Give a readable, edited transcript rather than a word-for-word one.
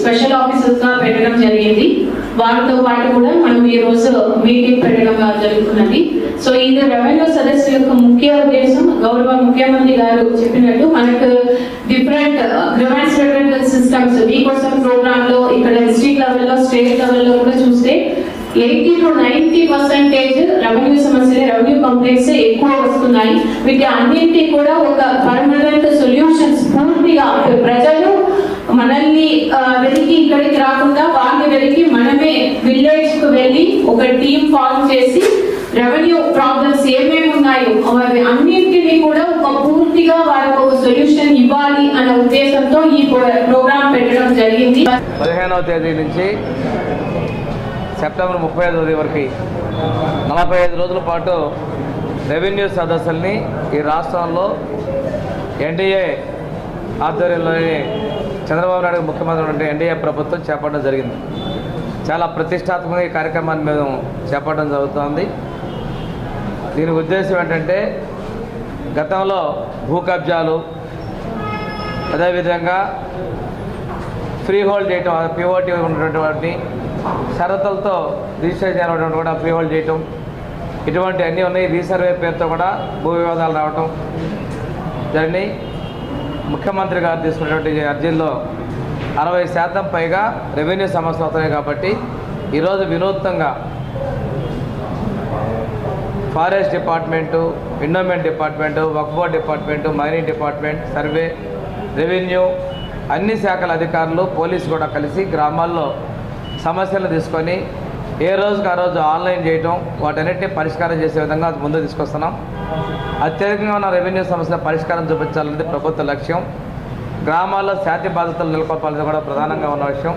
Special officers గా పెట్టడం జరిగింది. వారితో పాటు కూడా మనం ఈ రోజు మీటింగ్ పెట్టడం జరుగుతున్నది. సో ఇది రెవెన్యూ సదస్సు యొక్క ముఖ్య ఉద్దేశం గౌరవ ముఖ్యమంత్రి గారు చెప్పినట్టు మనకు డిఫరెంట్ గ్రివెన్స్ రెవెన్యూ సిస్టమ్స్ మీకోసం ప్రోగ్రామ్ లో ఇక్కడ డిస్ట్రిక్ట్ లెవెల్లో స్టేట్ లెవెల్లో కూడా చూస్తే 80 to 90% రెవెన్యూ సమస్యలు రెవెన్యూ కంప్లైంట్స్ ఎక్కువ వస్తున్నాయి. వీటి అన్నింటి కూడా ఒక పర్మనెంట్ సొల్యూషన్స్ పూర్తిగా ప్రజలు మనల్ని వెలికి ఇక్కడికి రాకుండా వాళ్ళని వెలికి మనమే విలేజ్ కు వెళ్ళి ఒక టీమ్ ఫార్మ్ చేసి రెవెన్యూ ప్రాబ్లమ్స్ ఏమేమి ఉన్నాయో అవి అన్నింటినీ కూడా ఒక పూర్తిగా వాళ్ళకు ఒక సొల్యూషన్ ఇవ్వాలి అన్న ఉద్దేశంతో ఈ ప్రోగ్రామ్ పెట్టడం జరిగింది. 15వ తేదీ నుంచి సెప్టెంబర్ 35 వరకు 45 రోజుల పాటు రెవెన్యూ సదస్సుల్ని ఈ రాష్ట్రంలో ఎన్డీఏ ఆధ్వర్యంలోని చంద్రబాబు నాయుడు ముఖ్యమంత్రి ఉంటే ఎన్డీఏ ప్రభుత్వం చేపట్టడం జరిగింది. చాలా ప్రతిష్టాత్మకంగా ఈ కార్యక్రమాన్ని మేము చేపట్టడం జరుగుతుంది. దీని ఉద్దేశం ఏంటంటే గతంలో భూ కబ్జాలు అదేవిధంగా ఫ్రీ హోల్డ్ చేయటం పిఓటీ ఉన్నటువంటి షరతులతో రిజిస్టర్ చేయడం కూడా ఫ్రీ హోల్డ్ చేయటం ఇటువంటి అన్నీ ఉన్నాయి. రీసర్వే పేరుతో కూడా భూ వివాదాలు రావటం జరిగినాయి. ముఖ్యమంత్రి గారు తీసుకున్నటువంటి అర్జీల్లో 60% పైగా రెవెన్యూ సమస్యలు అవుతున్నాయి. కాబట్టి ఈరోజు వినూత్నంగా forest department, endowment department, Waqf board department, mining department, survey, revenue అన్ని శాఖల అధికారులు పోలీసు కూడా కలిసి గ్రామాల్లో సమస్యలు తీసుకొని ఏ రోజుకి ఆ రోజు ఆన్లైన్ చేయటం వాటన్నిటిని పరిష్కారం చేసే విధంగా ముందు తీసుకొస్తున్నాం. అత్యధికంగా ఉన్న రెవెన్యూ సమస్యల పరిష్కారం చూపించాలనేది ప్రభుత్వ లక్ష్యం. గ్రామాల్లో శాంతి బాధ్యతలు నెలకొల్పాలనేది కూడా ప్రధానంగా ఉన్న విషయం.